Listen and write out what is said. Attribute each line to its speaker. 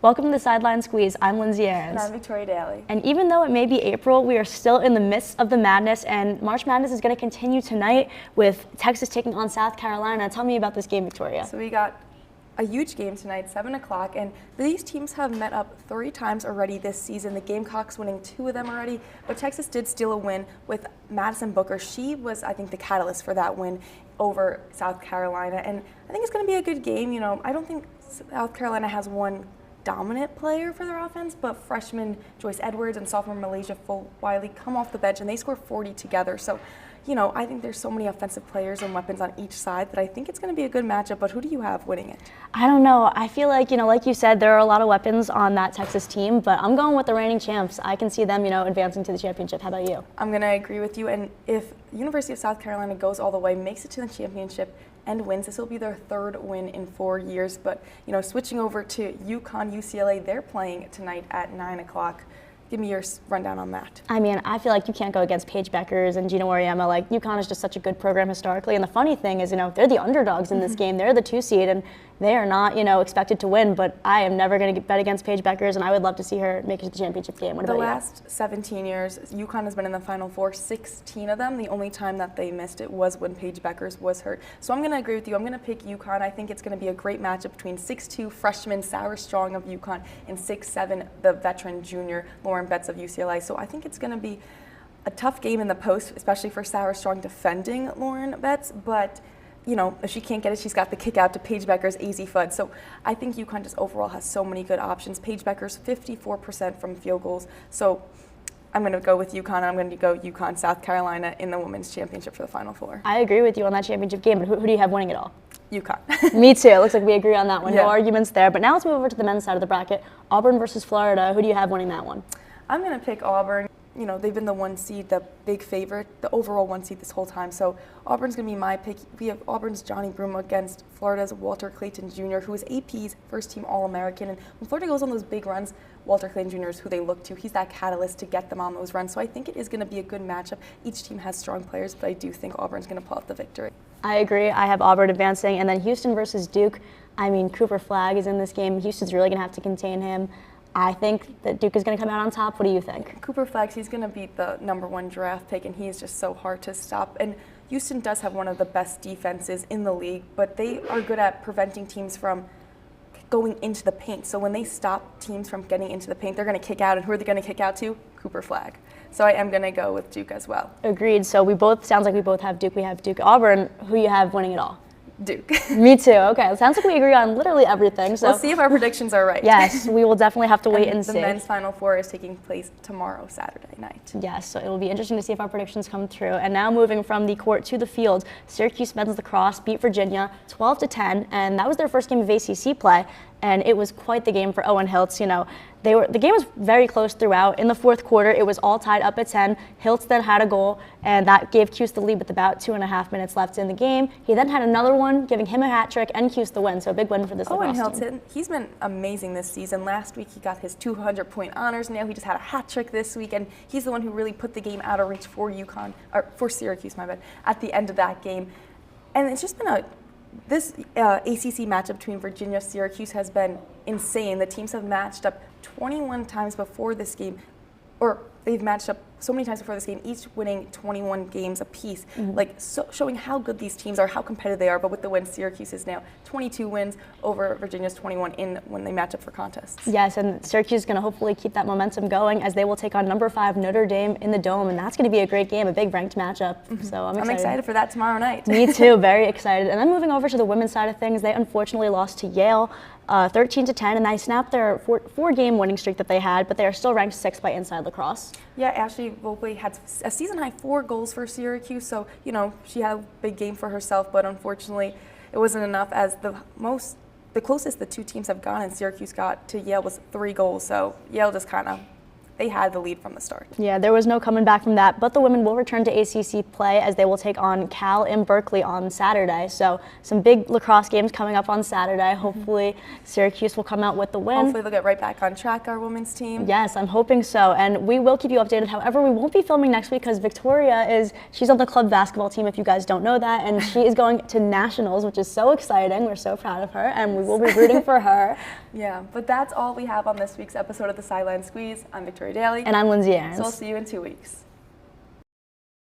Speaker 1: Welcome to the Sideline Squeeze. I'm Lindsay.
Speaker 2: And I'm Victoria Daly.
Speaker 1: And even though it may be April, we are still in the midst of the madness, and March Madness is going to continue tonight with Texas taking on South Carolina. Tell me about this game, Victoria.
Speaker 2: So we got a huge game tonight, 7 o'clock, and these teams have met up 3 times already this season. The Gamecocks winning 2 of them already, but Texas did steal a win with Madison Booker. She was, I think, the catalyst for that win over South Carolina, and I think it's going to be a good game. You know, I don't think South Carolina has one dominant player for their offense, but freshman Joyce Edwards and sophomore Malaysia Wiley come off the bench and they score 40 together. So, you know, I think there's so many offensive players and weapons on each side that I think it's going to be a good matchup, but who do you have winning it?
Speaker 1: I don't know. I feel like, like you said, there are a lot of weapons on that Texas team, but I'm going with the reigning champs. I can see them, advancing to the championship. How about you?
Speaker 2: I'm going to agree with you, and if University of South Carolina goes all the way, makes it to the championship, and wins, this will be their 3rd win in 4 years. But, switching over to UConn, UCLA, they're playing tonight at 9 o'clock. Give me your rundown on that.
Speaker 1: I mean, I feel like you can't go against Paige Beckers and Gina Auriemma. Like, UConn is just such a good program historically. And the funny thing is, they're the underdogs in this game. They're the 2 seed, and they are not, expected to win. But I am never going to bet against Paige Beckers, and I would love to see her make it to the championship game. What about you?
Speaker 2: The last 17 years, UConn has been in the Final Four, 16 of them. The only time that they missed it was when Paige Beckers was hurt. So I'm going to agree with you. I'm going to pick UConn. I think it's going to be a great matchup between 6'2" freshman Sarah Strong of UConn and 6'7" the veteran junior Lauren Betts of UCLA. So I think it's going to be a tough game in the post, especially for Sarah Strong defending Lauren Betts. But if she can't get it, she's got the kick out to Paige Beckers' easy foot. So I think UConn just overall has so many good options. Paige Beckers, 54% from field goals. So I'm going to go with UConn. I'm going to go UConn, South Carolina in the women's championship for the Final Four.
Speaker 1: I agree with you on that championship game, but who do you have winning it all?
Speaker 2: UConn.
Speaker 1: Me too. It looks like we agree on that one.
Speaker 2: Yeah.
Speaker 1: No arguments there. But now let's move over to the men's side of the bracket. Auburn versus Florida. Who do you have winning that one?
Speaker 2: I'm going to pick Auburn. They've been the 1 seed, the big favorite, the overall 1 seed this whole time. So Auburn's going to be my pick. We have Auburn's Johnny Broome against Florida's Walter Clayton Jr., who is AP's first-team All-American. And when Florida goes on those big runs, Walter Clayton Jr. is who they look to. He's that catalyst to get them on those runs. So I think it is going to be a good matchup. Each team has strong players, but I do think Auburn's going to pull out the victory.
Speaker 1: I agree. I have Auburn advancing. And then Houston versus Duke. I mean, Cooper Flagg is in this game. Houston's really going to have to contain him. I think that Duke is going to come out on top. What do you think?
Speaker 2: Cooper Flagg, he's going to beat the #1 draft pick, and he is just so hard to stop. And Houston does have one of the best defenses in the league, but they are good at preventing teams from going into the paint. So when they stop teams from getting into the paint, they're going to kick out. And who are they going to kick out to? Cooper Flagg. So I am going to go with Duke as well.
Speaker 1: Agreed. So sounds like we both have Duke. We have Duke. Auburn, who you have winning it all?
Speaker 2: Duke.
Speaker 1: Me too. Okay. It sounds like we agree on literally everything. So
Speaker 2: we'll see if our predictions are right.
Speaker 1: Yes, we will definitely have to wait and see.
Speaker 2: The men's Final Four is taking place tomorrow, Saturday night.
Speaker 1: Yes, so it will be interesting to see if our predictions come true. And now moving from the court to the field, Syracuse men's lacrosse beat Virginia 12-10, and that was their first game of ACC play. And it was quite the game for Owen Hiltz. The game was very close throughout. In the 4th quarter, it was all tied up at 10. Hiltz then had a goal, and that gave Cuse the lead with about 2.5 minutes left in the game. He then had another one, giving him a hat trick and Cuse the win. So a big win for this lacrosse team.
Speaker 2: Owen Hiltz, he's been amazing this season. Last week, he got his 200-point honors. Now he just had a hat trick this week, and he's the one who really put the game out of reach for Syracuse, at the end of that game. And it's just been this ACC matchup between Virginia and Syracuse has been insane. The teams have matched up 21 times before this game, or they've matched up so many times before this game, each winning 21 games apiece, showing how good these teams are, how competitive they are. But with the win, Syracuse is now 22 wins over Virginia's 21 when they match up for contests.
Speaker 1: Yes, and Syracuse is going to hopefully keep that momentum going as they will take on number 5 Notre Dame in the Dome, and that's going to be a great game, a big ranked matchup. So I'm
Speaker 2: excited for that tomorrow night.
Speaker 1: Me too, very excited. And then moving over to the women's side of things, they unfortunately lost to Yale 13-10, and they snapped their 4-game winning streak that they had, but they are still ranked 6th by Inside Lacrosse.
Speaker 2: Yeah, Ashley Volpe had a season-high 4 goals for Syracuse, so, she had a big game for herself, but unfortunately it wasn't enough as the closest the 2 teams have gone and Syracuse got to Yale was 3 goals, so Yale just kind of they had the lead from the start.
Speaker 1: Yeah, there was no coming back from that, but the women will return to ACC play as they will take on Cal in Berkeley on Saturday. So some big lacrosse games coming up on Saturday. Hopefully Syracuse will come out with the win.
Speaker 2: Hopefully they'll get right back on track, our women's team.
Speaker 1: Yes, I'm hoping so, and we will keep you updated. However, we won't be filming next week because Victoria she's on the club basketball team, if you guys don't know that, and she is going to nationals, which is so exciting. We're so proud of her, and we will be rooting for her.
Speaker 2: Yeah, but that's all we have on this week's episode of the Sideline Squeeze. I'm Victoria Daly.
Speaker 1: And I'm Lindsay Aarons.
Speaker 2: So we'll see you in 2 weeks.